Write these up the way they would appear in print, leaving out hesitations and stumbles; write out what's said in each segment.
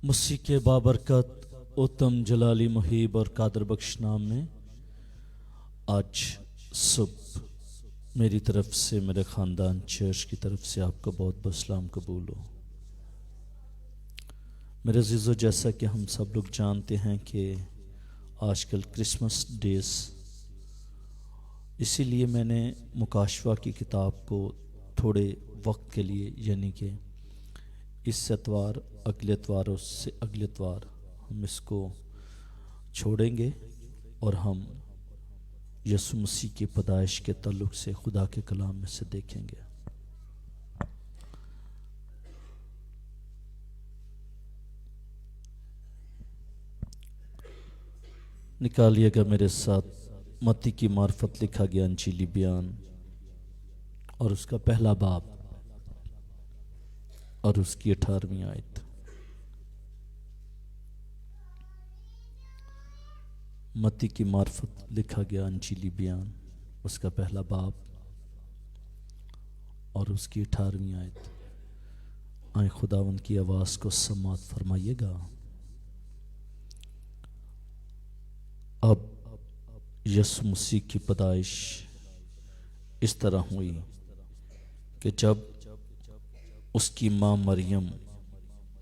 مسیح کے بابرکت اتم جلالی محیب اور قادر بخش نام میں آج صبح میری طرف سے میرے خاندان چرچ کی طرف سے آپ کا بہت بہت سلام قبول ہو۔ میرے عزیزو، جیسا کہ ہم سب لوگ جانتے ہیں کہ آج کل کرسمس ڈیز، اسی لیے میں نے مکاشفہ کی کتاب کو تھوڑے وقت کے لیے، یعنی کہ اس اتوار، اگلے اتوار اور اس سے اگلے اتوار ہم اس کو چھوڑیں گے اور ہم یسوع مسیح کی پیدائش کے تعلق سے خدا کے کلام میں سے دیکھیں گے۔ نکالیے گا میرے ساتھ متی کی معرفت لکھا گیا انجیلی بیان اور اس کا پہلا باب اور اس کی 18ویں آیت۔ متی کی معرفت لکھا گیا انجیلی بیان، اس کا پہلا باب اور اس کی 18ویں آیت۔ آئیں خداوند کی آواز کو سماعت فرمائیے گا۔ اب یسوع مسیح کی پیدائش اس طرح ہوئی کہ جب اس کی ماں مریم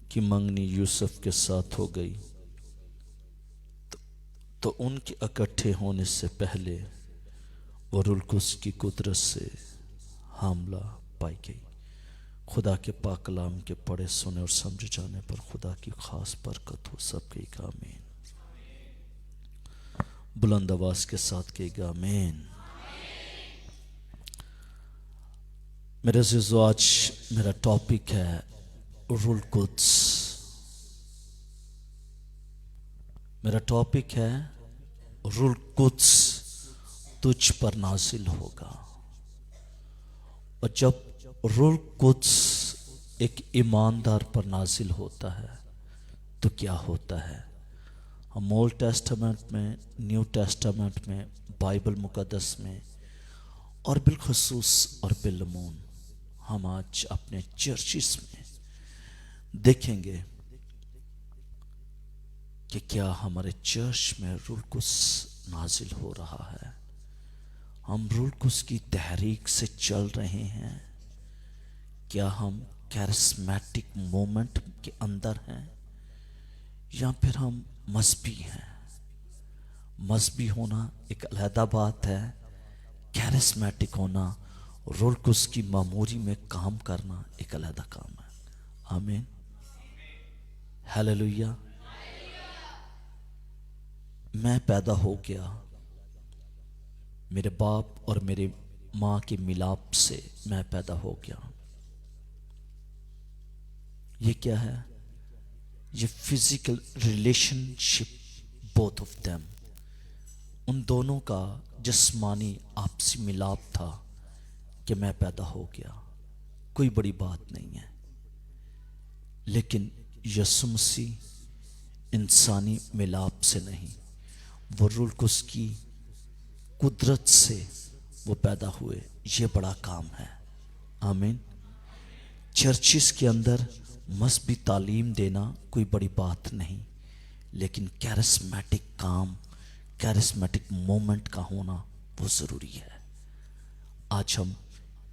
کی منگنی یوسف کے ساتھ ہو گئی تو ان کے اکٹھے ہونے سے پہلے وہ روح القدس کی قدرت سے حاملہ پائی گئی۔ خدا کے پاک کلام کے پڑھے سنے اور سمجھے جانے پر خدا کی خاص برکت ہو۔ سب کہے گا آمین۔ بلند آواز کے ساتھ کہے گا آمین۔ میرے عزیزو، آج میرا ٹاپک ہے روح القدس۔ میرا ٹاپک ہے روح القدس تجھ پر نازل ہوگا۔ اور جب روح القدس ایک ایماندار پر نازل ہوتا ہے تو کیا ہوتا ہے؟ ہم اولڈ ٹیسٹامنٹ میں، نیو ٹیسٹامنٹ میں، بائبل مقدس میں اور بالخصوص اور بالعموم ہم آج اپنے چرچز میں دیکھیں گے کہ کیا ہمارے چرچ میں روح القدس نازل ہو رہا ہے۔ ہم روح القدس کی تحریک سے چل رہے ہیں۔ کیا ہم کیرسمیٹک مومنٹ کے اندر ہیں یا پھر ہم مذہبی ہیں؟ مذہبی ہونا ایک علیحدہ بات ہے، کیرسمیٹک ہونا، روح القدس کی معموری میں کام کرنا ایک علیحدہ کام ہے۔ آمین، ہیلیلویا۔ میں پیدا ہو گیا میرے باپ اور میرے ماں کے ملاپ سے، میں پیدا ہو گیا۔ یہ کیا ہے؟ یہ physical relationship, both of them, ان دونوں کا جسمانی آپسی ملاپ تھا کہ میں پیدا ہو گیا۔ کوئی بڑی بات نہیں ہے، لیکن یسوع مسیح انسانی ملاپ سے نہیں، وہ روح القدس کی قدرت سے وہ پیدا ہوئے۔ یہ بڑا کام ہے۔ آمین۔ چرچز کے اندر مذہبی تعلیم دینا کوئی بڑی بات نہیں، لیکن کیرسمیٹک کام، کیرسمیٹک مومنٹ کا ہونا وہ ضروری ہے۔ آج ہم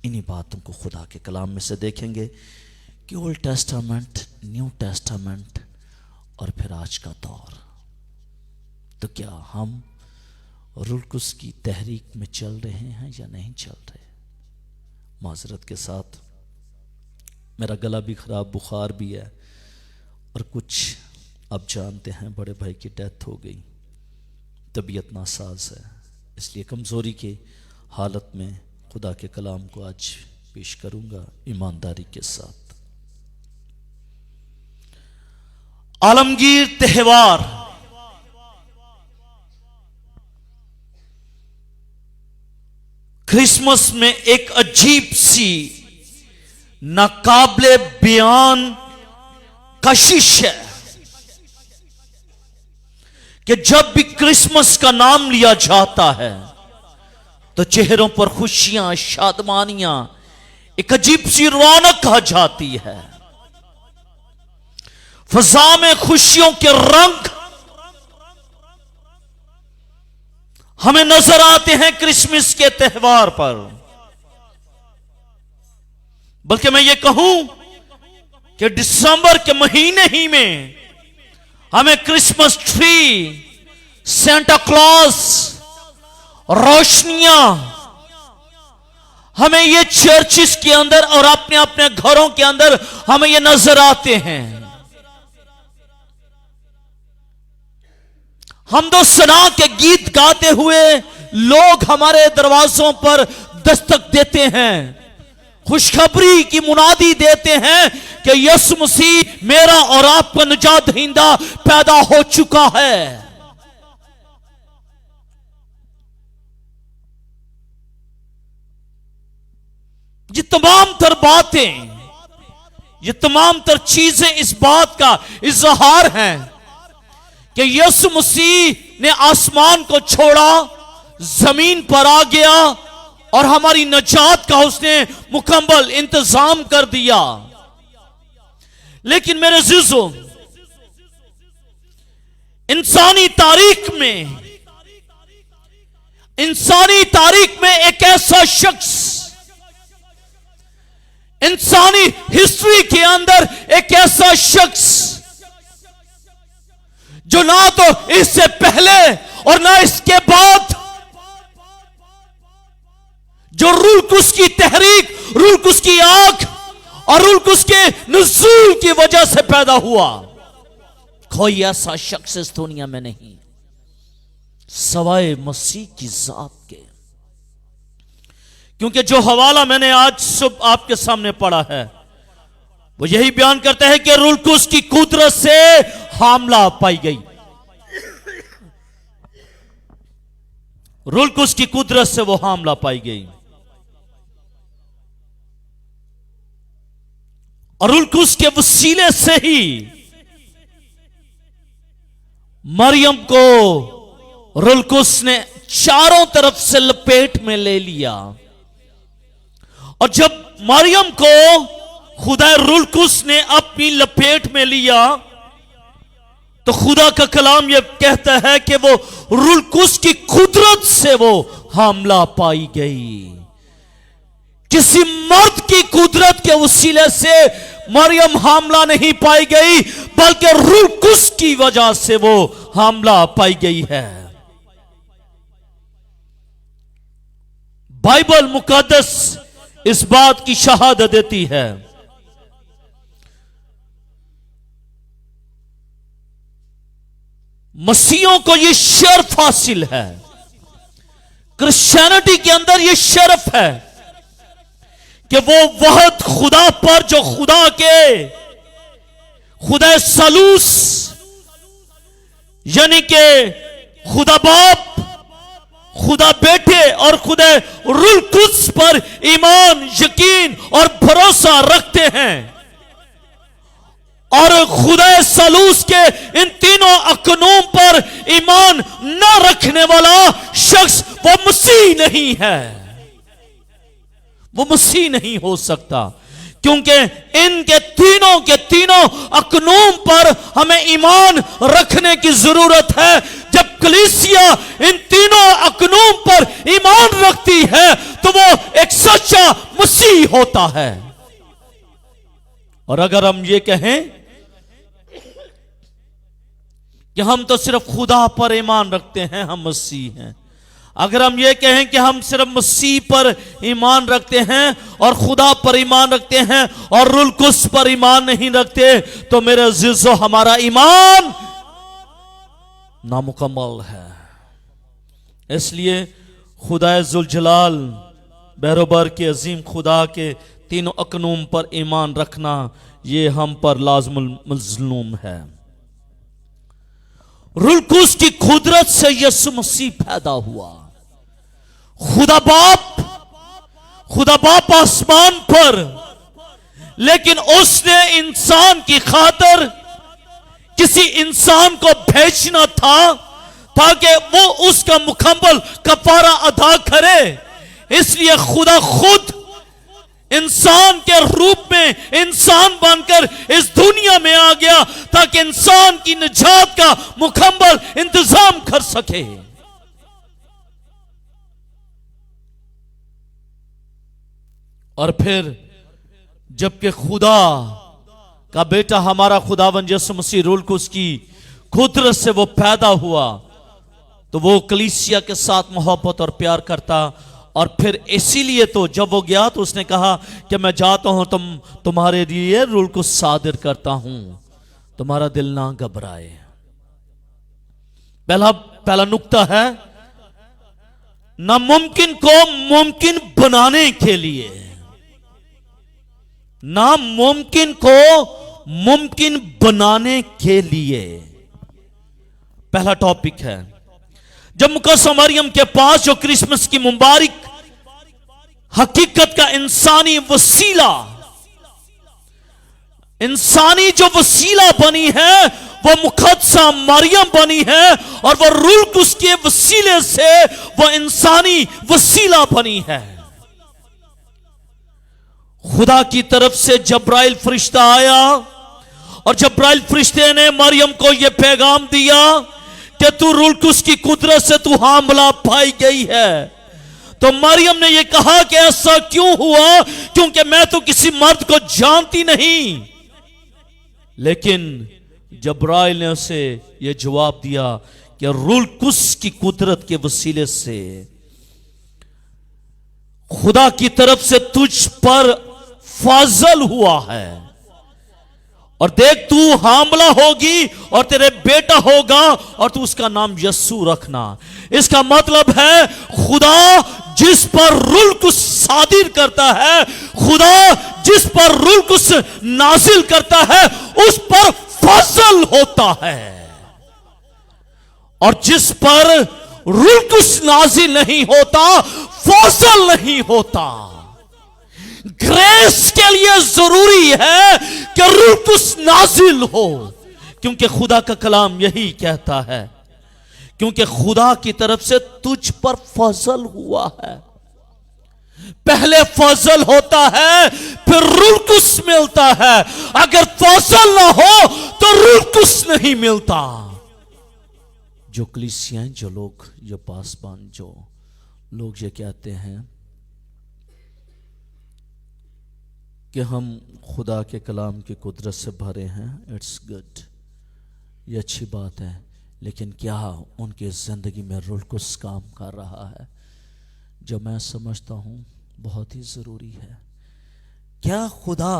انہی باتوں کو خدا کے کلام میں سے دیکھیں گے کہ اولڈ ٹیسٹامنٹ، نیو ٹیسٹامنٹ اور پھر آج کا دور، تو کیا ہم روح القدس کی تحریک میں چل رہے ہیں یا نہیں چل رہے؟ معذرت کے ساتھ میرا گلا بھی خراب، بخار بھی ہے، اور کچھ اب جانتے ہیں بڑے بھائی کی ڈیتھ ہو گئی، طبیعت ناساز ہے، اس لیے کمزوری کی حالت میں خدا کے کلام کو آج پیش کروں گا ایمانداری کے ساتھ۔ عالمگیر تہوار، کرسمس میں ایک عجیب سی ناقابل بیان کشش ہے کہ جب بھی کرسمس کا نام لیا جاتا ہے تو چہروں پر خوشیاں، شادمانیاں، ایک عجیب سی رونق آ جاتی ہے۔ فضا میں خوشیوں کے رنگ ہمیں نظر آتے ہیں کرسمس کے تہوار پر. بلکہ میں یہ کہوں کہ دسمبر کے مہینے ہی میں ہمیں کرسمس ٹری، سینٹا کلاس، روشنیاں ہمیں یہ چرچز کے اندر اور اپنے اپنے گھروں کے اندر ہمیں یہ نظر آتے ہیں. حمد و ثنا کے گیت گاتے ہوئے لوگ ہمارے دروازوں پر دستک دیتے ہیں، خوشخبری کی منادی دیتے ہیں کہ یسوع مسیح میرا اور آپ کا نجات دہندہ پیدا ہو چکا ہے. یہ تمام تر باتیں، یہ تمام تر چیزیں اس بات کا اظہار ہیں کہ یسوع مسیح نے آسمان کو چھوڑا، زمین پر آ گیا اور ہماری نجات کا اس نے مکمل انتظام کر دیا. لیکن میرے عزیزو، انسانی تاریخ میں ایک ایسا شخص، انسانی ہسٹری کے اندر ایک ایسا شخص جو نہ تو اس سے پہلے اور نہ اس کے بعد، جو روح القدس کی تحریک، روح القدس کی آنکھ اور روح القدس کے نزول کی وجہ سے پیدا ہوا، کوئی ایسا شخص اس دنیا میں نہیں سوائے مسیح کی ذات کے. کیونکہ جو حوالہ میں نے آج صبح آپ کے سامنے پڑھا ہے وہ یہی بیان کرتا ہے کہ روح القدس کی قدرت سے حاملہ پائی گئی. روح القدس کی قدرت سے وہ حاملہ پائی گئی اور روح القدس کے وسیلے سے ہی مریم کو روح القدس نے چاروں طرف سے لپیٹ میں لے لیا. اور جب مریم کو خدا روح القدس نے اپنی لپیٹ میں لیا تو خدا کا کلام یہ کہتا ہے کہ وہ روح القدس کی قدرت سے وہ حاملہ پائی گئی. کسی مرد کی قدرت کے وسیلے سے مریم حاملہ نہیں پائی گئی، بلکہ روح القدس کی وجہ سے وہ حاملہ پائی گئی ہے. بائبل مقدس اس بات کی شہادت دیتی ہے. مسیحوں کو یہ شرف حاصل ہے، کرسچینٹی کے اندر یہ شرف ہے کہ وہ وحد خدا پر، جو خدا ثالوث یعنی کہ خدا باپ، خدا بیٹے اور خدا روح القدس پر ایمان، یقین اور بھروسہ رکھتے ہیں. اور خدا ثالوث کے ان تینوں اقنوم پر ایمان نہ رکھنے والا شخص وہ مسیح نہیں ہے، وہ مسیح نہیں ہو سکتا. کیونکہ ان کے تینوں اقنوم پر ہمیں ایمان رکھنے کی ضرورت ہے. جب کلیسیا ان تینوں اقنوم پر ایمان رکھتی ہے تو وہ ایک سچا مسیح ہوتا ہے. اور اگر ہم یہ کہیں کہ ہم تو صرف خدا پر ایمان رکھتے ہیں، ہم مسیح ہیں، اگر ہم یہ کہیں کہ ہم صرف مسیح پر ایمان رکھتے ہیں اور خدا پر ایمان رکھتے ہیں اور روح القدس پر ایمان نہیں رکھتے، تو میرے عزیزو ہمارا ایمان نامکمل ہے. اس لیے خدا ذوالجلال بہروبر کے عظیم خدا کے تینوں اقنوم پر ایمان رکھنا یہ ہم پر لازم الملزوم ہے. روح القدس کی قدرت سے یسوع مسیح پیدا ہوا. خدا باپ آسمان پر، لیکن اس نے انسان کی خاطر کسی انسان کو بھیجنا تھا تاکہ وہ اس کا مکمل کفارہ ادا کرے. اس لیے خدا خود انسان کے روپ میں انسان بن کر اس دنیا میں آ گیا تاکہ انسان کی نجات کا مکمل انتظام کر سکے. اور پھر جبکہ خدا کا بیٹا ہمارا خداوند یسوع مسیح روح القدس کی قدرت سے وہ پیدا ہوا تو وہ کلیسیا کے ساتھ محبت اور پیار کرتا. اور پھر اسی لیے تو جب وہ گیا تو اس نے کہا کہ میں جاتا ہوں تمہارے لیے روح القدس صادر کرتا ہوں, تمہارا دل نہ گھبرائے. پہلا نقطہ ہے ناممکن کو ممکن بنانے کے لیے, ناممکن کو ممکن بنانے کے لیے. پہلا ٹاپک ہے جب مقدسہ مریم کے پاس جو کرسمس کی مبارک حقیقت کا انسانی وسیلہ, انسانی جو وسیلہ بنی ہے وہ مقدسہ مریم بنی ہے, اور وہ روح القدس کے وسیلے سے وہ انسانی وسیلہ بنی ہے. خدا کی طرف سے جبرائیل فرشتہ آیا اور جبرائیل فرشتے نے مریم کو یہ پیغام دیا کہ تو روح القدس کی قدرت سے تو حاملہ پائی گئی ہے. تو مریم نے یہ کہا کہ ایسا کیوں ہوا, کیونکہ میں تو کسی مرد کو جانتی نہیں. لیکن جبرائیل نے اسے یہ جواب دیا کہ روح القدس کی قدرت کے وسیلے سے خدا کی طرف سے تجھ پر فضل ہوا ہے, اور دیکھ تو حاملہ ہوگی اور تیرے بیٹا ہوگا اور تو اس کا نام یسوع رکھنا. اس کا مطلب ہے خدا جس پر روح القدس صادر کرتا ہے, خدا جس پر روح القدس نازل کرتا ہے اس پر فضل ہوتا ہے, اور جس پر روح القدس نازل نہیں ہوتا فضل نہیں ہوتا. گریس کے لیے ضروری ہے کہ روح القدس نازل ہو, کیونکہ خدا کا کلام یہی کہتا ہے, کیونکہ خدا کی طرف سے تجھ پر فضل ہوا ہے. پہلے فضل ہوتا ہے پھر روح القدس ملتا ہے. اگر فضل نہ ہو تو روح القدس نہیں ملتا. جو کلیسیاں, جو لوگ, جو پاسبان, جو لوگ یہ کہتے ہیں کہ ہم خدا کے کلام کی قدرت سے بھرے ہیں, اٹس گڈ, یہ اچھی بات ہے, لیکن کیا ان کی زندگی میں روح القدس کام کر رہا ہے؟ جو میں سمجھتا ہوں بہت ہی ضروری ہے. کیا خدا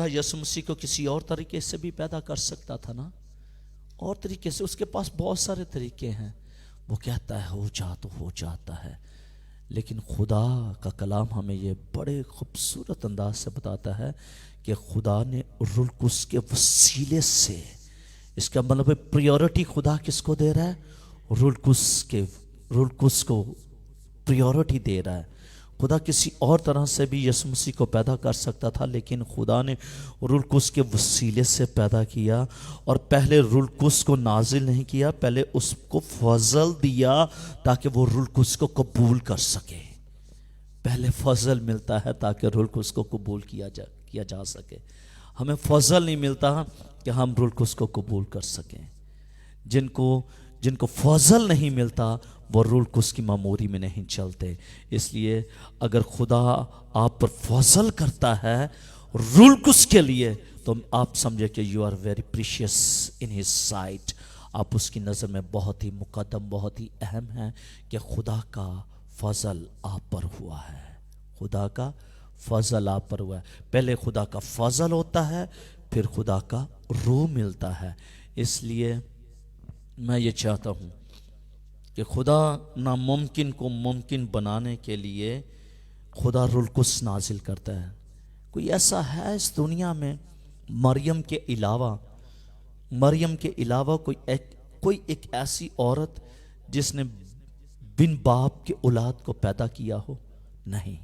یسوع مسیح کو کسی اور طریقے سے بھی پیدا کر سکتا تھا نا؟ اور طریقے سے, اس کے پاس بہت سارے طریقے ہیں. وہ کہتا ہے ہو جا تو ہو جاتا ہے, لیکن خدا کا کلام ہمیں یہ بڑے خوبصورت انداز سے بتاتا ہے کہ خدا نے روح القدس کے وسیلے سے, اس کا مطلب ہے پریورٹی خدا کس کو دے رہا ہے؟ روح القدس کو پریورٹی دے رہا ہے. خدا کسی اور طرح سے بھی یسوع مسیح کو پیدا کر سکتا تھا, لیکن خدا نے روح القدس کے وسیلے سے پیدا کیا. اور پہلے روح القدس کو نازل نہیں کیا, پہلے اس کو فضل دیا تاکہ وہ روح القدس کو قبول کر سکے. پہلے فضل ملتا ہے تاکہ روح القدس کو قبول کیا جا سکے. ہمیں فضل نہیں ملتا کہ ہم روح القدس کو قبول کر سکیں. جن کو فضل نہیں ملتا وہ روح القدس کی معموری میں نہیں چلتے. اس لیے اگر خدا آپ پر فضل کرتا ہے روح القدس کے لیے تو آپ سمجھے کہ you are very precious in his sight. آپ اس کی نظر میں بہت ہی مقدم, بہت ہی اہم ہیں کہ خدا کا فضل آپ پر ہوا ہے. خدا کا فضل آپ پر ہوا ہے. پہلے خدا کا فضل ہوتا ہے, پھر خدا کا روح ملتا ہے. اس لیے میں یہ چاہتا ہوں کہ خدا ناممکن کو ممکن بنانے کے لیے خدا روح القدس نازل کرتا ہے. کوئی ایسا ہے اس دنیا میں مریم کے علاوہ کوئی ایک ایسی عورت جس نے بن باپ کے اولاد کو پیدا کیا ہو؟ نہیں.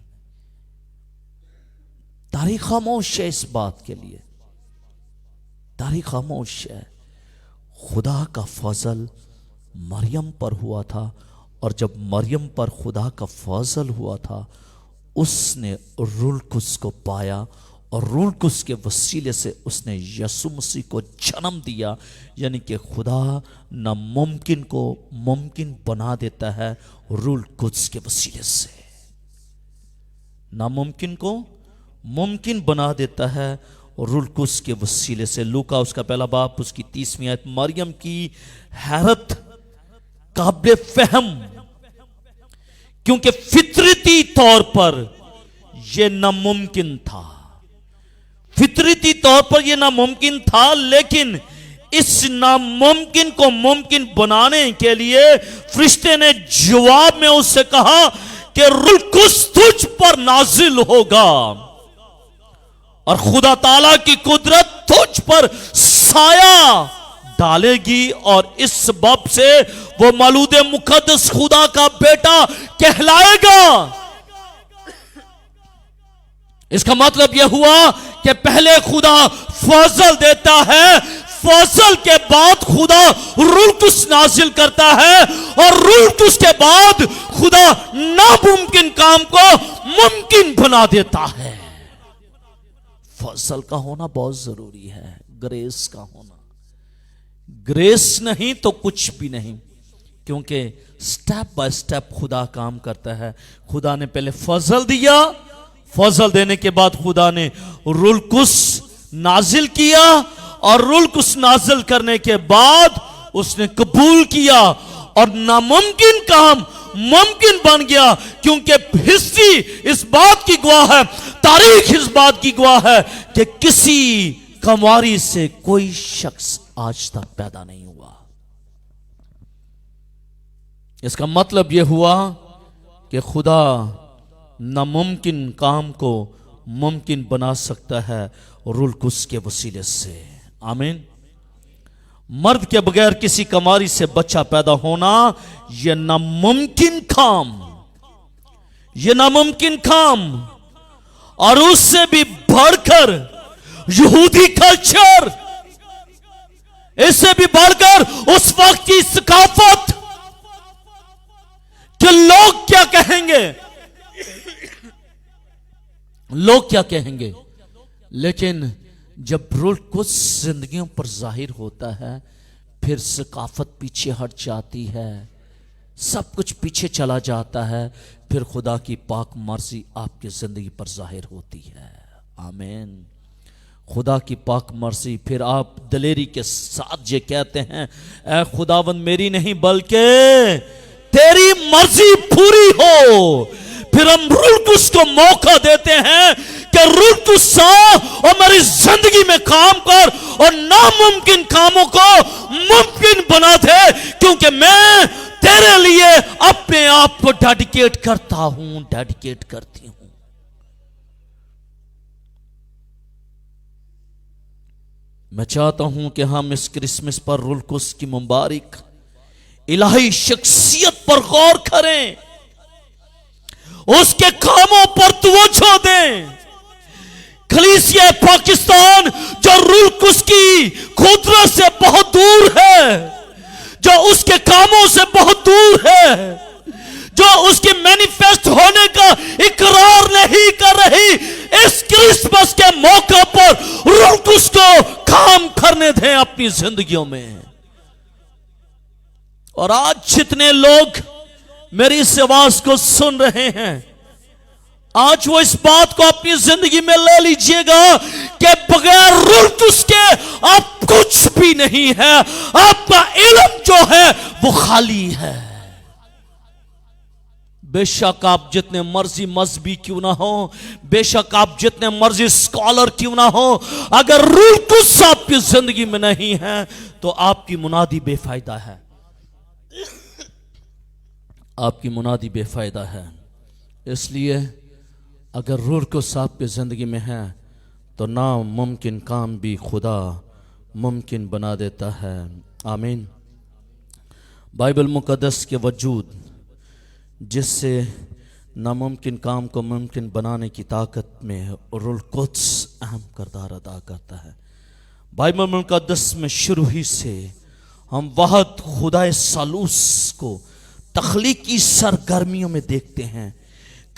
تاریخ خاموش ہے اس بات کے لیے, تاریخ خاموش ہے. خدا کا فضل مریم پر ہوا تھا, اور جب مریم پر خدا کا فضل ہوا تھا اس نے روح القدس کو پایا اور روح القدس کے وسیلے سے اس نے یسوع مسیح کو جنم دیا. یعنی کہ خدا ناممکن کو ممکن بنا دیتا ہے روح القدس کے وسیلے سے. ناممکن کو ممکن بنا دیتا ہے روح القدس کے وسیلے سے. لوکا اس کا پہلا باب اس کی 30ویں آیت. مریم کی حیرت قابل فہم، کیونکہ فطرتی طور پر یہ ناممکن تھا. فطرتی طور پر یہ ناممکن تھا، لیکن اس ناممکن کو ممکن بنانے کے لیے فرشتے نے جواب میں اس سے کہا کہ روح القدس تجھ پر نازل ہوگا اور خدا تعالیٰ کی قدرت تجھ پر سایہ ڈالے گی، اور اس سبب سے وہ مولود مقدس خدا کا بیٹا کہلائے گا. اس کا مطلب یہ ہوا کہ پہلے خدا فضل دیتا ہے، فضل کے بعد خدا روح القدس نازل کرتا ہے، اور روح القدس کے بعد خدا ناممکن کام کو ممکن بنا دیتا ہے. فضل کا ہونا بہت ضروری ہے، گریس کا ہونا. گریس نہیں تو کچھ بھی نہیں، کیونکہ سٹیپ بائی سٹیپ خدا کام کرتا ہے. خدا نے پہلے فضل دیا، فضل دینے کے بعد خدا نے روح القدس نازل کیا، اور روح القدس نازل کرنے کے بعد اس نے قبول کیا اور ناممکن کام ممکن بن گیا. کیونکہ ہسٹری اس بات کی گواہ ہے، تاریخ اس بات کی گواہ ہے کہ کسی کماری سے کوئی شخص آج تک پیدا نہیں ہوا. اس کا مطلب یہ ہوا کہ خدا ناممکن کام کو ممکن بنا سکتا ہے روح القدس کے وسیلے سے. آمین. مرد کے بغیر کسی کماری سے بچہ پیدا ہونا یہ ناممکن کام، یہ ناممکن کام. اور اس سے بھی بڑھ کر یہودی کلچر، اس سے بھی بڑھ کر اس وقت کی ثقافت کہ لوگ کیا کہیں گے، لوگ کیا کہیں گے. لیکن جب روح القدس زندگیوں پر ظاہر ہوتا ہے، پھر ثقافت پیچھے ہٹ جاتی ہے، سب کچھ پیچھے چلا جاتا ہے، پھر خدا کی پاک مرضی آپ کی زندگی پر ظاہر ہوتی ہے. آمین. خدا کی پاک مرضی. پھر آپ دلیری کے ساتھ یہ کہتے ہیں، اے خداوند میری نہیں بلکہ تیری مرضی پوری ہو. پھر ہم روح القدس کو موقع دیتے ہیں کہ روح القدس اور میری زندگی میں کام کر اور ناممکن کاموں کو ممکن بنا دے، کیونکہ میں تیرے لیے اپنے آپ کو ڈیڈیکیٹ کرتا ہوں، ڈیڈیکیٹ کرتی ہوں. میں چاہتا ہوں کہ ہم اس کرسمس پر روح القدس کی مبارک الہی شخصیت پر غور کریں، اس کے کاموں پر توجہ دیں. کلیسیا پاکستان جو روح القدس کی قدرت سے بہت دور ہے، جو اس کے کاموں سے بہت دور ہے، جو اس کے مینیفیسٹ ہونے کا اقرار نہیں کر رہی، اس کرسمس کے موقع پر روح القدس کو کام کرنے دیں اپنی زندگیوں میں. اور آج جتنے لوگ میری اس آواز کو سن رہے ہیں، آج وہ اس بات کو اپنی زندگی میں لے لیجئے گا کہ بغیر روح القدس کے آپ کچھ بھی نہیں ہے. آپ کا علم جو ہے وہ خالی ہے. بے شک آپ جتنے مرضی مذہبی کیوں نہ ہو، بے شک آپ جتنے مرضی سکالر کیوں نہ ہو، اگر روح القدس آپ کی زندگی میں نہیں ہے تو آپ کی منادی بے فائدہ ہے. آپ کی منادی بے فائدہ ہے. اس لیے اگر روح القدس آپ کی زندگی میں ہے تو ناممکن کام بھی خدا ممکن بنا دیتا ہے. آمین. بائبل مقدس کے وجود جس سے ناممکن کام کو ممکن بنانے کی طاقت میں روح القدس اہم کردار ادا کرتا ہے. بائبل مقدس میں شروع ہی سے ہم واحد خدا ثالوث کو تخلیقی سرگرمیوں میں دیکھتے ہیں.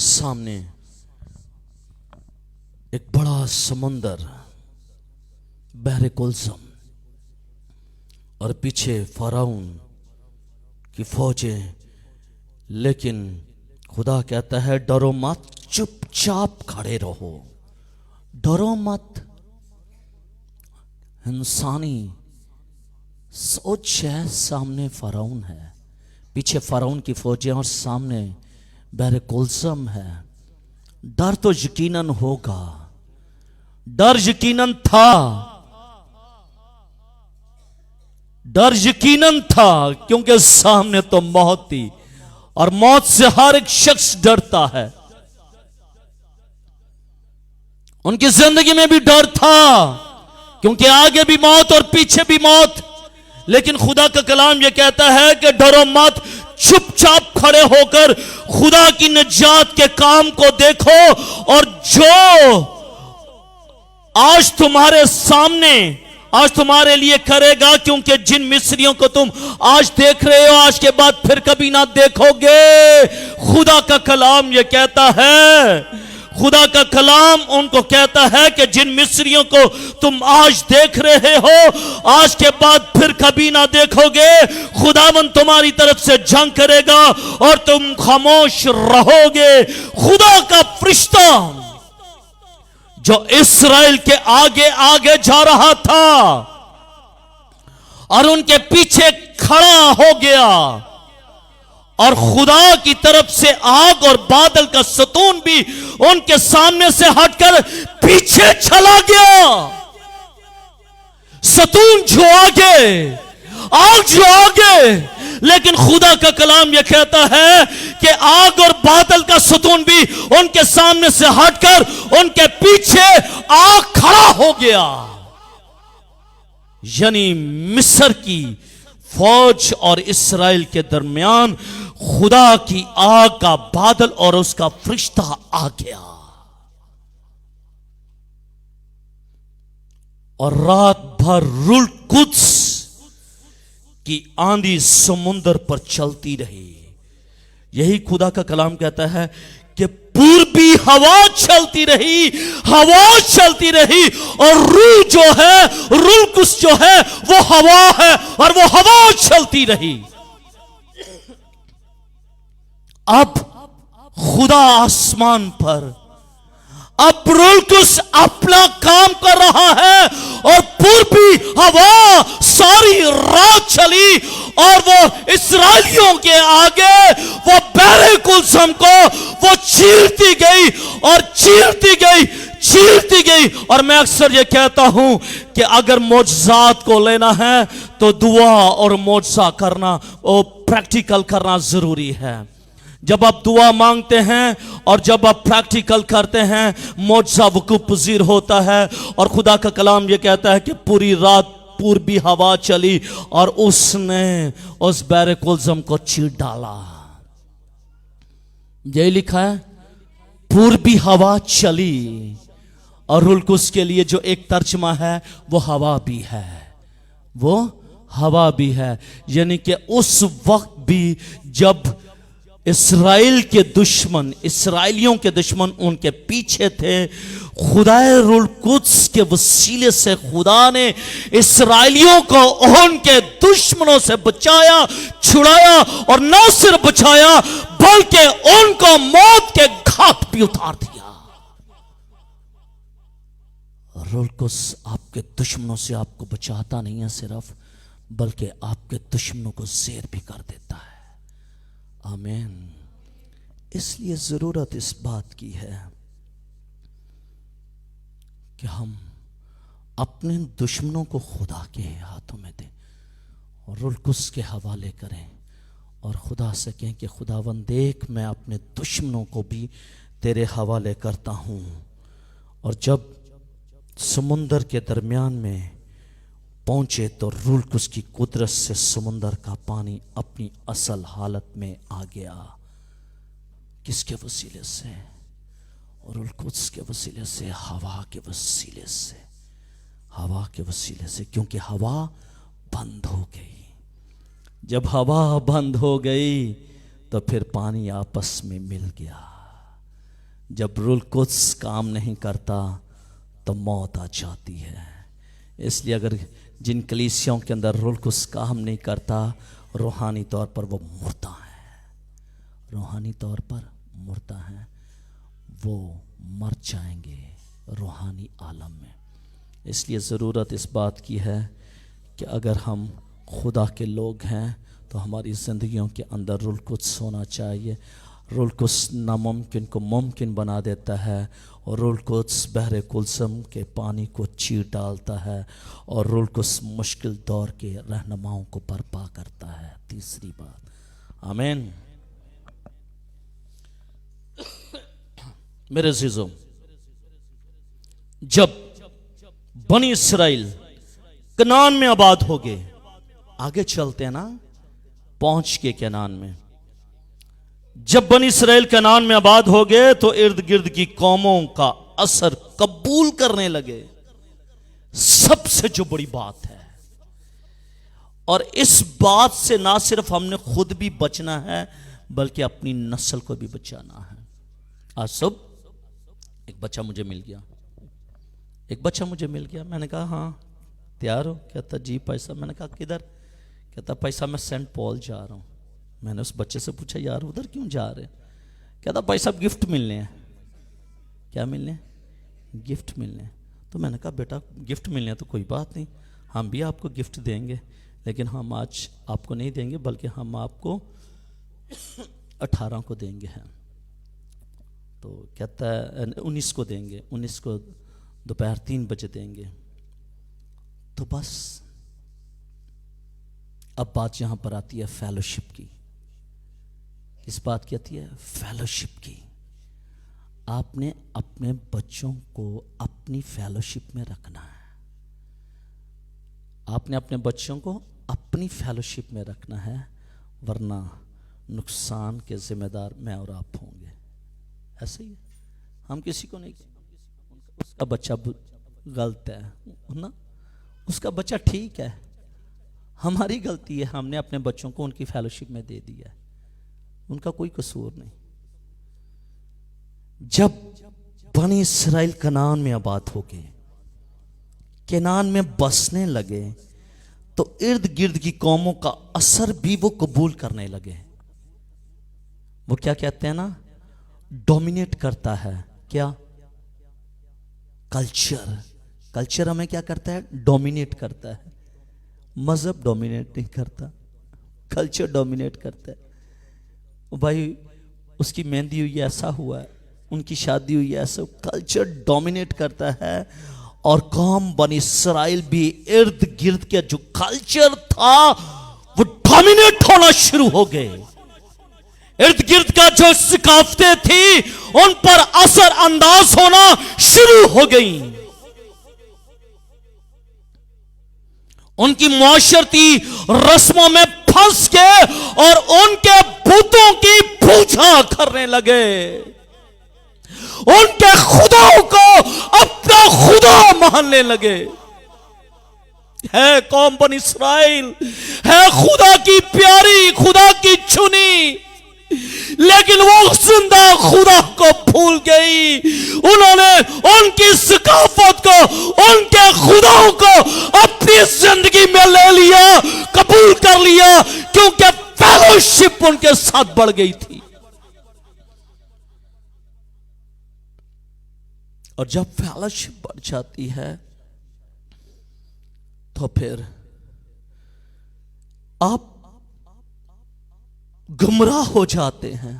سامنے ایک بڑا سمندر، بحر کلثم، اور پیچھے فرعون کی فوجیں. لیکن خدا کہتا ہے ڈرو مت، چپ چاپ کھڑے رہو، ڈرو مت. انسانی سوچ ہے سامنے فرعون ہے، پیچھے فرعون کی فوجیں اور سامنے بحر کلثم ہے. ڈر تو یقیناً ہوگا، ڈر یقیناً تھا، ڈر یقیناً تھا، کیونکہ سامنے تو موت تھی اور موت سے ہر ایک شخص ڈرتا ہے. ان کی زندگی میں بھی ڈر تھا، کیونکہ آگے بھی موت اور پیچھے بھی موت. لیکن خدا کا کلام یہ کہتا ہے کہ ڈرو مت، چپ چاپ کھڑے ہو کر خدا کی نجات کے کام کو دیکھو. اور جو آج تمہارے سامنے، آج تمہارے لیے کرے گا، کیونکہ جن مصریوں کو تم آج دیکھ رہے ہو آج کے بعد پھر کبھی نہ دیکھو گے. خدا کا کلام یہ کہتا ہے، خدا کا کلام ان کو کہتا ہے کہ جن مصریوں کو تم آج دیکھ رہے ہو آج کے بعد پھر کبھی نہ دیکھو گے. خداوند تمہاری طرف سے جنگ کرے گا اور تم خاموش رہو گے. خدا کا فرشتہ جو اسرائیل کے آگے آگے جا رہا تھا اور ان کے پیچھے کھڑا ہو گیا، اور خدا کی طرف سے آگ اور بادل کا ستون بھی ان کے سامنے سے ہٹ کر پیچھے چلا گیا. ستون جو آگے، آگ جو آگے. لیکن خدا کا کلام یہ کہتا ہے کہ آگ اور بادل کا ستون بھی ان کے سامنے سے ہٹ کر ان کے پیچھے آگ کھڑا ہو گیا. یعنی مصر کی فوج اور اسرائیل کے درمیان خدا کی آگ کا بادل اور اس کا فرشتہ آ گیا، اور رات بھر روح القدس کی آندھی سمندر پر چلتی رہی. یہی خدا کا کلام کہتا ہے کہ پوربی ہوا چلتی رہی، ہوا چلتی رہی، اور روح جو ہے، روح القدس جو ہے وہ ہوا ہے، اور وہ ہوا چلتی رہی. اب خدا آسمان پر، اب روح القدس اپنا کام کر رہا ہے، اور پوربی ہوا ساری رات چلی، اور وہ اسرائیلیوں کے آگے وہ بحر کلثم کو وہ چیرتی گئی اور چیرتی گئی، چیرتی گئی. اور میں اکثر یہ کہتا ہوں کہ اگر معجزات کو لینا ہے تو دعا اور معجزہ کرنا، وہ پریکٹیکل کرنا ضروری ہے. جب آپ دعا مانگتے ہیں اور جب آپ پریکٹیکل کرتے ہیں معجزہ وقوع پذیر ہوتا ہے. اور خدا کا کلام یہ کہتا ہے کہ پوری رات پوربی ہوا چلی اور اس نے اس بحر کلثم کو چیر ڈالا. یہی لکھا ہے، پوربی ہوا چلی. اور روح القدس کے لیے جو ایک ترجمہ ہے وہ ہوا بھی ہے، وہ ہوا بھی ہے. یعنی کہ اس وقت بھی جب اسرائیل کے دشمن، اسرائیلیوں کے دشمن ان کے پیچھے تھے، خدا روح القدس کے وسیلے سے خدا نے اسرائیلیوں کو ان کے دشمنوں سے بچایا، چھڑایا، اور نہ صرف بچایا بلکہ ان کو موت کے گھاٹ بھی اتار دیا. روح القدس آپ کے دشمنوں سے آپ کو بچاتا نہیں ہے صرف، بلکہ آپ کے دشمنوں کو زیر بھی کر دیتا ہے. آمین. اس لیے ضرورت اس بات کی ہے کہ ہم اپنے دشمنوں کو خدا کے ہاتھوں میں دیں اور روح القدس کے حوالے کریں، اور خدا سے کہیں کہ خداوند دیکھ میں اپنے دشمنوں کو بھی تیرے حوالے کرتا ہوں. اور جب سمندر کے درمیان میں پہنچے تو روح القدس کی قدرت سے سمندر کا پانی اپنی اصل حالت میں آ گیا. کس کے وسیلے سے؟ اور روح القدس کے وسیلے سے، ہوا کے وسیلے سے، ہوا کے وسیلے سے. کیونکہ ہوا بند ہو گئی. جب ہوا بند ہو گئی تو پھر پانی آپس میں مل گیا. جب روح القدس کام نہیں کرتا تو موت آ جاتی ہے. اس لیے اگر جن کلیسیوں کے اندر روح القدس کام نہیں کرتا، روحانی طور پر وہ مردہ ہے، روحانی طور پر مردہ ہیں، وہ مر جائیں گے روحانی عالم میں. اس لیے ضرورت اس بات کی ہے کہ اگر ہم خدا کے لوگ ہیں تو ہماری زندگیوں کے اندر روح القدس ہونا چاہیے. روح القدس ناممکن کو ممکن بنا دیتا ہے، اور روح القدس بحر کلثم کے پانی کو چیر ڈالتا ہے، اور روح القدس مشکل دور کے رہنماؤں کو برپا کرتا ہے. تیسری بات، آمین. میرے عزیزوں، جب بنی اسرائیل کنعان میں آباد ہو گئے، آگے چلتے ہیں نا، پہنچ کے کنعان میں، جب بنی اسرائیل کنعان میں آباد ہو گئے تو ارد گرد کی قوموں کا اثر قبول کرنے لگے. سب سے جو بڑی بات ہے، اور اس بات سے نہ صرف ہم نے خود بھی بچنا ہے بلکہ اپنی نسل کو بھی بچانا ہے. آج صبح ایک بچہ مجھے مل گیا، میں نے کہا ہاں تیار ہو؟ کہتا جی پیسہ. میں نے کہا کدھر؟ کہتا پیسہ میں سینٹ پال جا رہا ہوں. میں نے اس بچے سے پوچھا یار ادھر کیوں جا رہے؟ کہتا پیسہ گفٹ ملنے ہیں. کیا ملنے ہیں؟ گفٹ ملنے ہیں. تو میں نے کہا بیٹا گفٹ ملنے ہیں تو کوئی بات نہیں، ہم بھی آپ کو گفٹ دیں گے، لیکن ہم آج آپ کو نہیں دیں گے بلکہ ہم آپ کو 18 کو دیں گے. تو کہتا ہے 19 کو دیں گے، 19 کو دوپہر 3 بجے دیں گے. تو بس اب بات یہاں پر آتی ہے فیلوشپ کی. اس بات کی آتی ہے فیلوشپ کی. آپ نے اپنے بچوں کو اپنی فیلوشپ میں رکھنا ہے. آپ نے اپنے بچوں کو اپنی فیلوشپ میں رکھنا ہے، ورنہ نقصان کے ذمہ دار میں اور آپ ہوں گے. ایسے ہی ہم کسی کو نہیں، اس کا بچہ غلط ہے نا، اس کا بچہ ٹھیک ہے، ہماری غلطی ہے، ہم نے اپنے بچوں کو ان کی فیلوشپ میں دے دیا ہے، ان کا کوئی قصور نہیں. جب بنی اسرائیل کنعان میں آباد ہو گئے، کنعان میں بسنے لگے، تو ارد گرد کی قوموں کا اثر بھی وہ قبول کرنے لگے. وہ کیا کہتے ہیں نا، ڈومینیٹ کرتا ہے. کیا؟ کلچر ہمیں کیا کرتا ہے؟ ڈومینیٹ کرتا ہے. مذہب ڈومینیٹ نہیں کرتا، کلچر ڈومینیٹ کرتا ہے. بھائی اس کی مہندی ہوئی ایسا ہوا ہے، ان کی شادی ہوئی ایسا، کلچر ڈومینیٹ کرتا ہے. اور قوم بنی اسرائیل بھی ارد گرد کے جو کلچر تھا وہ ڈومینیٹ ہونا شروع ہو گئے. ارد گرد کا جو ثقافتیں تھی ان پر اثر انداز ہونا شروع ہو گئیں. ان کی معاشرتی رسموں میں پھنس کے اور ان کے بتوں کی پوجا کرنے لگے. ان کے خداؤں کو اپنا خدا ماننے لگے. ہے قوم بنی اسرائیل، ہے خدا کی پیاری، خدا کی چنی، لیکن وہ زندہ خدا کو بھول گئی. انہوں نے ان کی ثقافت کو، ان کے خداؤں کو اپنی زندگی میں لے لیا، قبول کر لیا، کیونکہ فیلوشپ ان کے ساتھ بڑھ گئی تھی. اور جب فیلوشپ بڑھ جاتی ہے تو پھر آپ گمراہ ہو جاتے ہیں.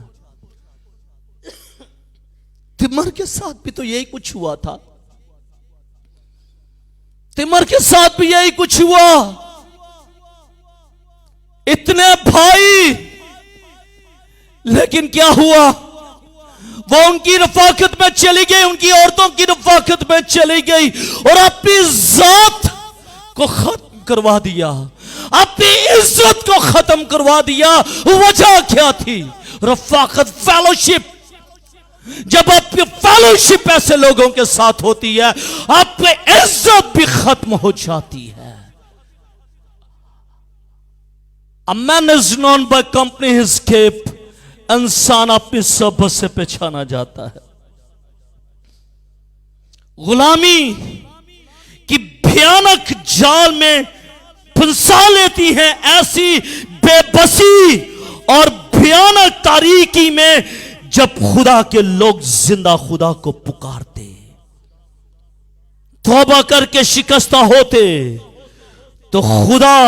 تمر کے ساتھ بھی تو یہی کچھ ہوا تھا، تمر کے ساتھ بھی یہی کچھ ہوا. اتنے بھائی، لیکن کیا ہوا؟ وہ ان کی رفاقت میں چلی گئی، ان کی عورتوں کی رفاقت میں چلی گئی اور اپنی ذات کو ختم کروا دیا، اپنی عزت کو ختم کروا دیا. وجہ کیا تھی؟ رفاقت، فیلوشپ. جب آپ کی فیلوشپ ایسے لوگوں کے ساتھ ہوتی ہے، آپ کی عزت بھی ختم ہو جاتی ہے. A man is known by company his cape. انسان اپنی صحبت سے پہچانا جاتا ہے. غلامی کی بھیانک جال میں پھنسا لیتی ہیں. ایسی بے بسی اور بھیانک تاریکی میں جب خدا کے لوگ زندہ خدا کو پکارتے، توبہ کر کے شکستہ ہوتے، تو خدا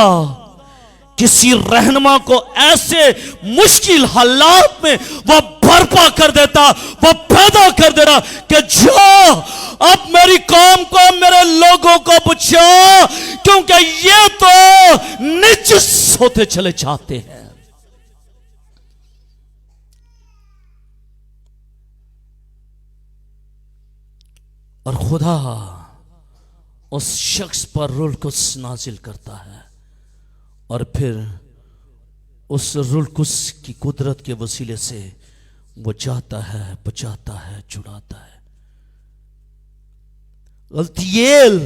کسی رہنما کو ایسے مشکل حالات میں وہ برپا کر دیتا، وہ پیدا کر دیتا کہ جا اب میری قوم کو، میرے لوگوں کو بچا، کیونکہ یہ تو نجس ہوتے چلے جاتے ہیں. اور خدا اس شخص پر روح القدس نازل کرتا ہے، اور پھر اس روح القدس کی قدرت کے وسیلے سے وہ جاتا ہے، بچاتا ہے، چھڑاتا ہے. غلطیل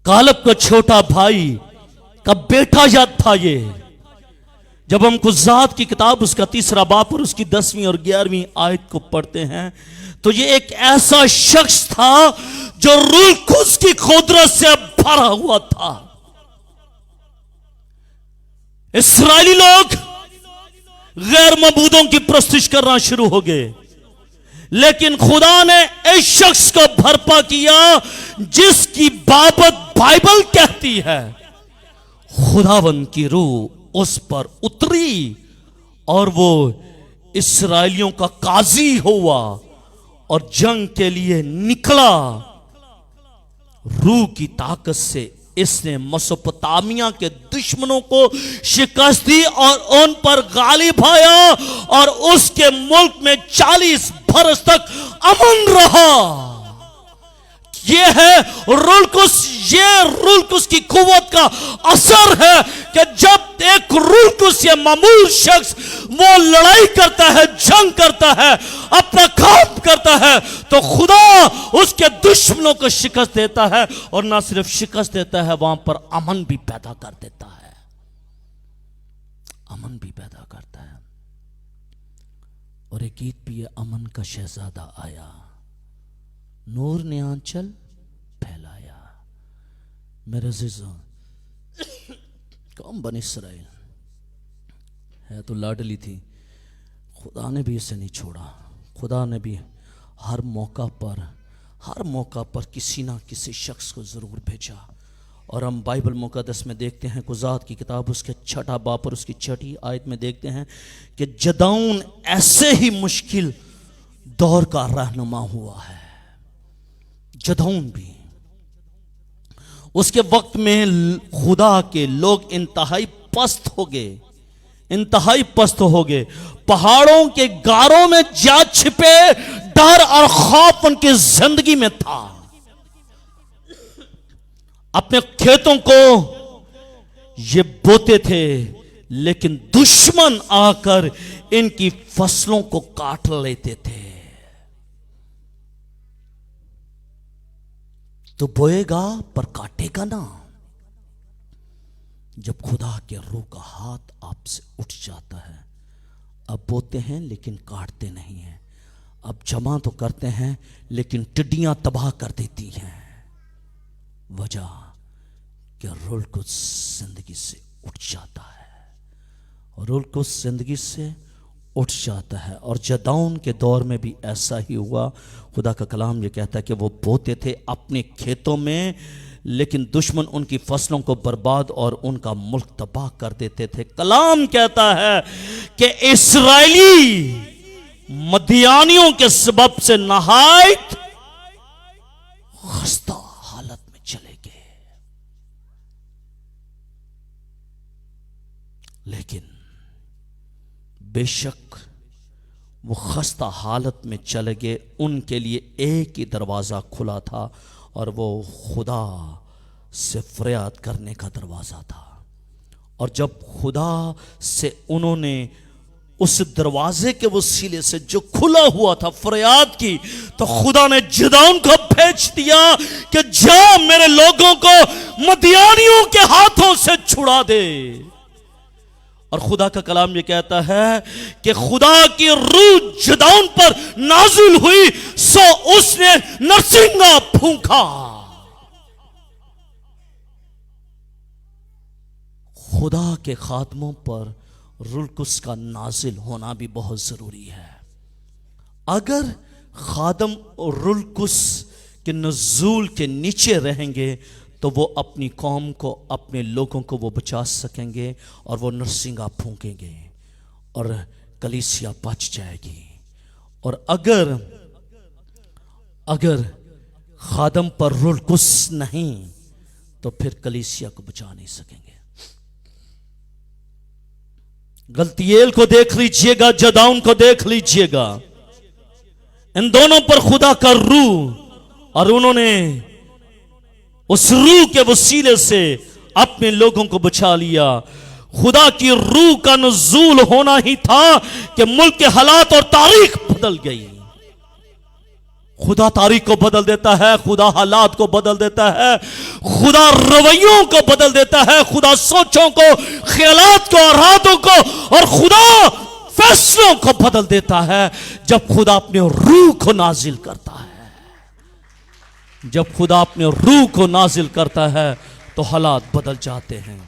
کالب کا چھوٹا بھائی کا بیٹا یاد تھا. یہ جب ہم قضات کی کتاب اس کا 3 باب اور اس کی 10ویں اور 11ویں آیت کو پڑھتے ہیں تو یہ ایک ایسا شخص تھا جو روح القدس کی قدرت سے بھرا ہوا تھا. اسرائیلی لوگ غیر معبودوں کی پرستش کرنا شروع ہو گئے، لیکن خدا نے اس شخص کو بھرپا کیا جس کی بابت بائبل کہتی ہے خداوند کی روح اس پر اتری اور وہ اسرائیلیوں کا قاضی ہوا اور جنگ کے لیے نکلا. روح کی طاقت سے اس نے مسوپتامیہ کے دشمنوں کو شکست دی اور ان پر غالب آیا، اور اس کے ملک میں 40 برس تک امن رہا. یہ ہے روح القدس، یہ روح القدس کی قوت کا اثر ہے کہ جب ایک روح القدس یہ معمول شخص وہ لڑائی کرتا ہے، جنگ کرتا ہے، اپنا کام کرتا ہے، تو خدا اس کے دشمنوں کو شکست دیتا ہے، اور نہ صرف شکست دیتا ہے، وہاں پر امن بھی پیدا کر دیتا ہے. امن بھی پیدا کرتا ہے. اور ایک گیت بھی ہے، امن کا شہزادہ آیا، نور نے آنچل پھیلایا. میرے عزیزوں، قوم بنی اسرائیل ہے تو لاڈلی تھی، خدا نے بھی اسے نہیں چھوڑا. خدا نے بھی ہر موقع پر کسی نہ کسی شخص کو ضرور بھیجا. اور ہم بائبل مقدس میں دیکھتے ہیں، قضات کی کتاب اس کے 6 باب اور اس کی 6 آیت میں دیکھتے ہیں کہ جدعون ایسے ہی مشکل دور کا رہنما ہوا ہے. جدعون بھی اس کے وقت میں خدا کے لوگ انتہائی پست ہو گئے، پہاڑوں کے غاروں میں جا چھپے، ڈر اور خوف ان کی زندگی میں تھا. اپنے کھیتوں کو یہ بوتے تھے، لیکن دشمن آ کر ان کی فصلوں کو کاٹ لیتے تھے. تو بوئے گا پر کاٹے گا نہ. جب خدا کے روح کا ہاتھ آپ سے اٹھ جاتا ہے، اب بوتے ہیں لیکن کاٹتے نہیں ہیں، اب جمع تو کرتے ہیں لیکن ٹڈیاں تباہ کر دیتی ہیں. وجہ کہ روح القدس زندگی سے اٹھ جاتا ہے، روح القدس زندگی سے اٹھ جاتا ہے. اور جدعون کے دور میں بھی ایسا ہی ہوا. خدا کا کلام یہ کہتا ہے کہ وہ بوتے تھے اپنے کھیتوں میں، لیکن دشمن ان کی فصلوں کو برباد اور ان کا ملک تباہ کر دیتے تھے. کلام کہتا ہے کہ اسرائیلی مدیانیوں کے سبب سے نہایت خستہ حالت میں چلے گئے. لیکن بے شک وہ خستہ حالت میں چلے گئے، ان کے لیے ایک ہی دروازہ کھلا تھا، اور وہ خدا سے فریاد کرنے کا دروازہ تھا. اور جب خدا سے انہوں نے اس دروازے کے وسیلے سے جو کھلا ہوا تھا فریاد کی، تو خدا نے جدعون کو بھیج دیا کہ جا میرے لوگوں کو مدیانیوں کے ہاتھوں سے چھڑا دے. اور خدا کا کلام یہ کہتا ہے کہ خدا کی روح جدعون پر نازل ہوئی سو اس نے نرسنگا پھونکا. خدا کے خادموں پر روح القدس کا نازل ہونا بھی بہت ضروری ہے. اگر خادم روح القدس کے نزول کے نیچے رہیں گے تو وہ اپنی قوم کو، اپنے لوگوں کو وہ بچا سکیں گے اور وہ نرسنگا پھونکیں گے اور کلیسیا بچ جائے گی. اور اگر خادم پر روح القدس نہیں تو پھر کلیسیا کو بچا نہیں سکیں گے. گلتییل کو دیکھ لیجئے گا، جدعون کو دیکھ لیجئے گا، ان دونوں پر خدا کا روح، اور انہوں نے اس روح کے وسیلے سے اپنے لوگوں کو بچا لیا. خدا کی روح کا نزول ہونا ہی تھا کہ ملک کے حالات اور تاریخ بدل گئی. خدا تاریخ کو بدل دیتا ہے، خدا حالات کو بدل دیتا ہے، خدا رویوں کو بدل دیتا ہے، خدا سوچوں کو، خیالات کو، ارادوں کو، اور خدا فیصلوں کو بدل دیتا ہے جب خدا اپنے روح کو نازل کرتا ہے. جب خدا اپنے روح کو نازل کرتا ہے تو حالات بدل جاتے ہیں.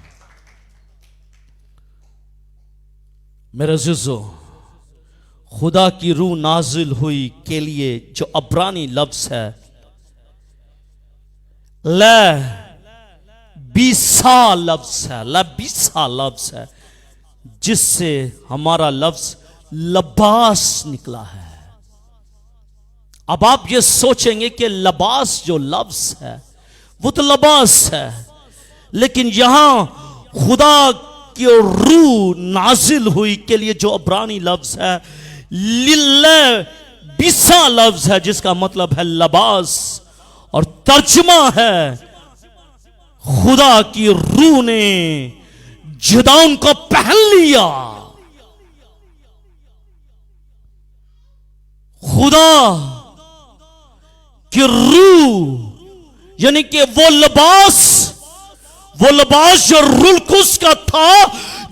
میرے عزیزو، خدا کی روح نازل ہوئی کے لیے جو عبرانی لفظ ہے لبیسا لفظ ہے جس سے ہمارا لفظ لباس نکلا ہے. اب آپ یہ سوچیں گے کہ لباس جو لفظ ہے وہ تو لباس ہے، لیکن یہاں خدا کی روح نازل ہوئی کے لیے جو عبرانی لفظ ہے لبیسا لفظ ہے جس کا مطلب ہے لباس، اور ترجمہ ہے خدا کی روح نے جدعون کو پہن لیا. خدا کی روح یعنی کہ وہ لباس جو روح القدس کا تھا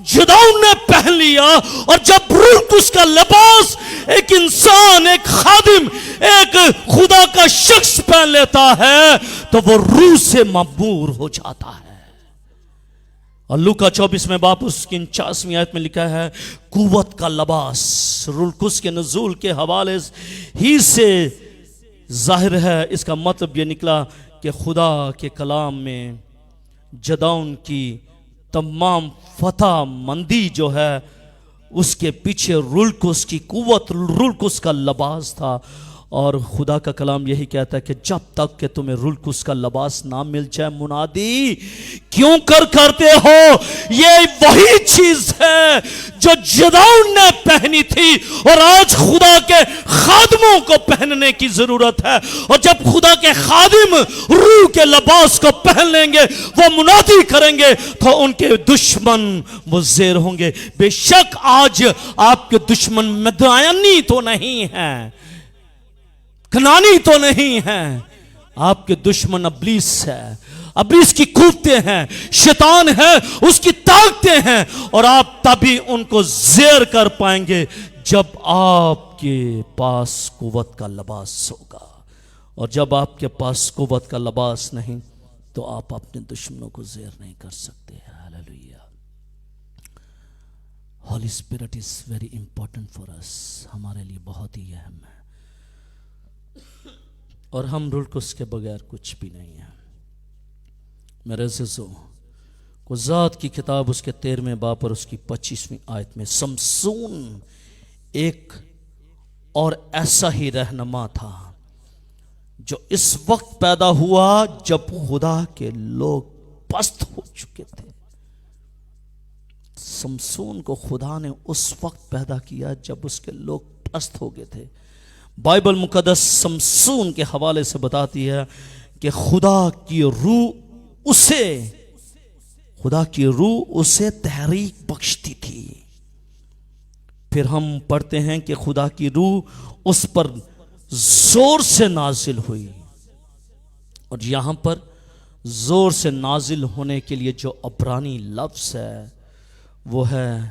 جدعون نے پہن لیا. اور جب روح القدس کا لباس ایک انسان، ایک خادم، ایک خدا کا شخص پہن لیتا ہے تو وہ روح سے معمور ہو جاتا ہے. اور لوکا 24 میں باپ اس کی 49ویں آیت میں لکھا ہے قوت کا لباس. روح القدس کے نزول کے حوالے ہی سے ظاہر ہے. اس کا مطلب یہ نکلا کہ خدا کے کلام میں جدعون کی تمام فتح مندی جو ہے اس کے پیچھے روح القدس کی قوت، روح القدس کا لباس تھا. اور خدا کا کلام یہی کہتا ہے کہ جب تک کہ تمہیں روح القدس کا لباس نہ مل جائے منادی کیوں کرتے ہو. یہ وہی چیز ہے جو جدعون نے پہنی تھی اور آج خدا کے خادموں کو پہننے کی ضرورت ہے. اور جب خدا کے خادم روح کے لباس کو پہن لیں گے، وہ منادی کریں گے تو ان کے دشمن وہ زیر ہوں گے. بے شک آج آپ کے دشمن مدیانی تو نہیں ہیں، کنانی تو نہیں ہیں، آپ کے دشمن ابلیس ہے، ابلیس کی قوتیں ہیں، شیطان ہے، اس کی طاقتیں ہیں. اور آپ تبھی ان کو زیر کر پائیں گے جب آپ کے پاس قوت کا لباس ہوگا. اور جب آپ کے پاس قوت کا لباس نہیں تو آپ اپنے دشمنوں کو زیر نہیں کر سکتے. Hallelujah. Holy spirit is very important for us. ہمارے لیے بہت ہی اہم ہے، اور ہم روح القدس کے بغیر کچھ بھی نہیں ہیں. میرے عزیزو، قضات کی کتاب اس کے 13ویں باب اور اس کی 25ویں آیت میں سمسون ایک اور ایسا ہی رہنما تھا جو اس وقت پیدا ہوا جب خدا کے لوگ پست ہو چکے تھے. سمسون کو خدا نے اس وقت پیدا کیا جب اس کے لوگ پست ہو گئے تھے. بائبل مقدس سمسون کے حوالے سے بتاتی ہے کہ خدا کی روح اسے تحریک بخشتی تھی. پھر ہم پڑھتے ہیں کہ خدا کی روح اس پر زور سے نازل ہوئی. اور یہاں پر زور سے نازل ہونے کے لیے جو عبرانی لفظ ہے وہ ہے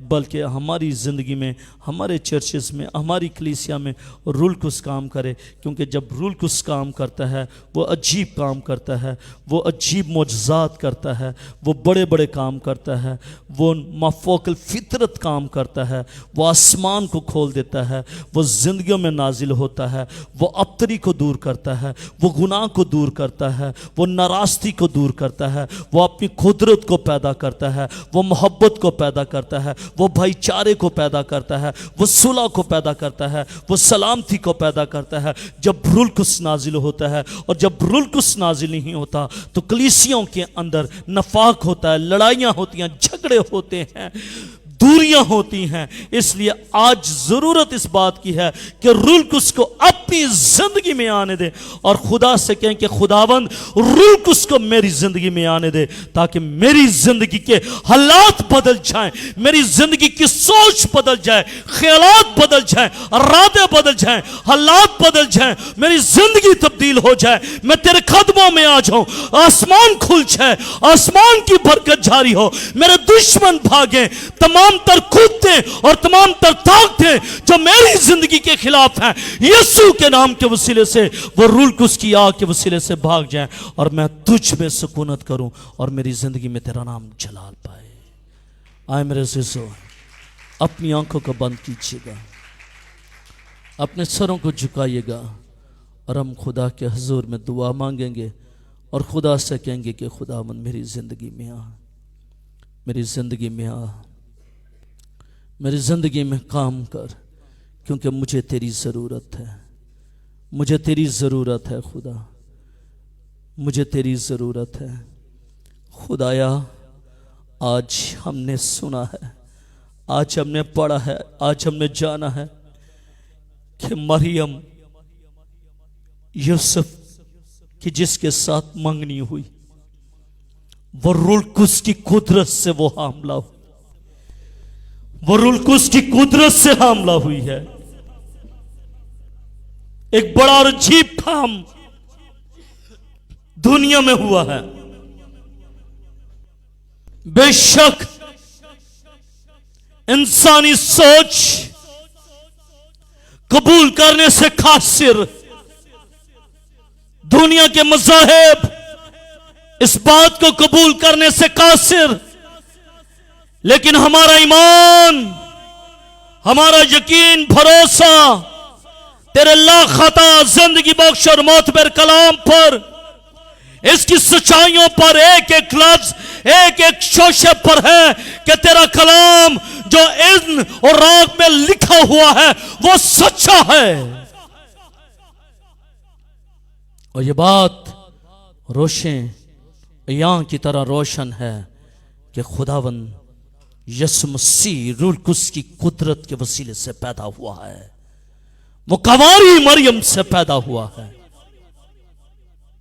بلکہ ہماری زندگی میں، ہمارے چرچز میں، ہماری کلیسیا میں روح القدس کام کرے، کیونکہ جب روح القدس کام کرتا ہے وہ عجیب کام کرتا ہے، وہ عجیب معجزات کرتا ہے، وہ بڑے بڑے کام کرتا ہے، وہ مافوق الفطرت کام کرتا ہے، وہ آسمان کو کھول دیتا ہے، وہ زندگیوں میں نازل ہوتا ہے، وہ ابتری کو دور کرتا ہے، وہ گناہ کو دور کرتا ہے، وہ ناراستی کو دور کرتا ہے، وہ اپنی قدرت کو پیدا کرتا ہے، وہ محبت کو پیدا کرتا ہے، وہ بھائی چارے کو پیدا کرتا ہے، وہ صلح کو پیدا کرتا ہے، وہ سلامتی کو پیدا کرتا ہے۔ جب روح القدس نازل ہوتا ہے، اور جب روح القدس نازل نہیں ہوتا تو کلیسیوں کے اندر نفاق ہوتا ہے، لڑائیاں ہوتی ہیں، جھگڑے ہوتے ہیں، دوریاں ہوتی ہیں۔ اس لیے آج ضرورت اس بات کی ہے کہ روح القدس کو اپنی زندگی میں آنے دے، اور خدا سے کہیں کہ خداوند روح القدس کو میری زندگی میں آنے دے، تاکہ میری زندگی کے حالات بدل جائیں، میری زندگی کی سوچ بدل جائے، خیالات بدل جائیں، ارادے بدل جائیں، حالات بدل جائیں، میری زندگی تبدیل ہو جائے، میں تیرے قدموں میں آ جاؤں، آسمان کھل جائے، آسمان کی برکت جاری ہو، میرے دشمن بھاگیں، تمام تر قوتیں اور تمام تر طاقتیں جو میری زندگی کے خلاف ہیں، یسوع کے نام کے وسیلے سے وہ روح القدس کی آگ کے وسیلے سے بھاگ جائیں، اور میں تجھ میں سکونت کروں، اور میری زندگی میں تیرا نام جلال پائے۔ آئے میرے عزیزو، اپنی آنکھوں کو بند کیجیے گا، اپنے سروں کو جھکائیے گا، اور ہم خدا کے حضور میں دعا مانگیں گے، اور خدا سے کہیں گے کہ خداوند میری زندگی میں آ، میری زندگی میں آ، میری زندگی میں کام کر، کیونکہ مجھے تیری ضرورت ہے، مجھے تیری ضرورت ہے خدا، مجھے تیری ضرورت ہے خدایا۔ آج ہم نے سنا ہے، آج ہم نے پڑھا ہے، آج ہم نے جانا ہے کہ مریم یوسف کی جس کے ساتھ منگنی ہوئی، وہ روح القدس کی قدرت سے وہ حاملہ ہوئی، وہ روح القدس کی قدرت سے حاملہ ہوئی ہے۔ ایک بڑا اور عجیب کام دنیا میں ہوا ہے۔ بے شک انسانی سوچ قبول کرنے سے قاصر، دنیا کے مذاہب اس بات کو قبول کرنے سے قاصر، لیکن ہمارا ایمان، ہمارا یقین، بھروسہ تیرے لا خطا زندگی بخش اور معتبر کلام پر، اس کی سچائیوں پر، ایک ایک لفظ، ایک ایک شوشے پر ہے کہ تیرا کلام جو اذن اور راگ میں لکھا ہوا ہے وہ سچا ہے۔ اور یہ بات روشن عیاں کی طرح روشن ہے کہ خداوند یسوع مسیح روح القدس کی قدرت کے وسیلے سے پیدا ہوا ہے، وہ کنواری مریم سے پیدا ہوا ہے،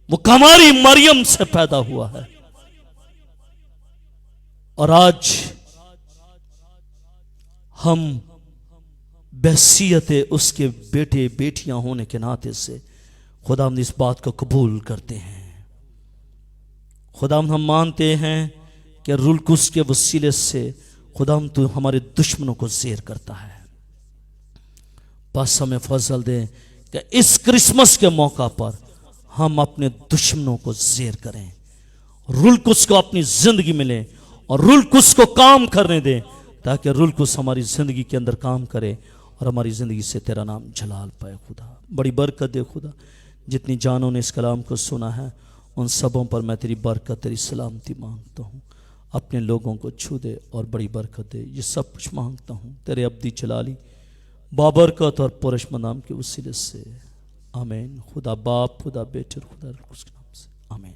وہ کنواری مریم سے پیدا ہوا ہے۔ اور آج ہم بحیثیت اس کے بیٹے بیٹیاں ہونے کے ناطے سے خداوند اس بات کو قبول کرتے ہیں۔ خداوند ہم مانتے ہیں کہ روح القدس کے وسیلے سے خداوند تو ہمارے دشمنوں کو زیر کرتا ہے۔ بس ہمیں فضل دے کہ اس کرسمس کے موقع پر ہم اپنے دشمنوں کو زیر کریں، روح القدس کو اپنی زندگی میں لیں، اور روح القدس کو کام کرنے دیں، تاکہ روح القدس ہماری زندگی کے اندر کام کرے اور ہماری زندگی سے تیرا نام جلال پائے۔ خدا بڑی برکت دے خدا، جتنی جانوں نے اس کلام کو سنا ہے ان سبوں پر میں تیری برکت، تیری سلامتی مانگتا ہوں۔ اپنے لوگوں کو چھو دے اور بڑی برکت دے، یہ سب کچھ مانگتا ہوں تیرے ابدی جلالی بابرکت اور پرشم نام کے وسیلے سے، آمین۔ خدا باپ، خدا بیٹے اور خدا روح القدس کے نام سے، آمین۔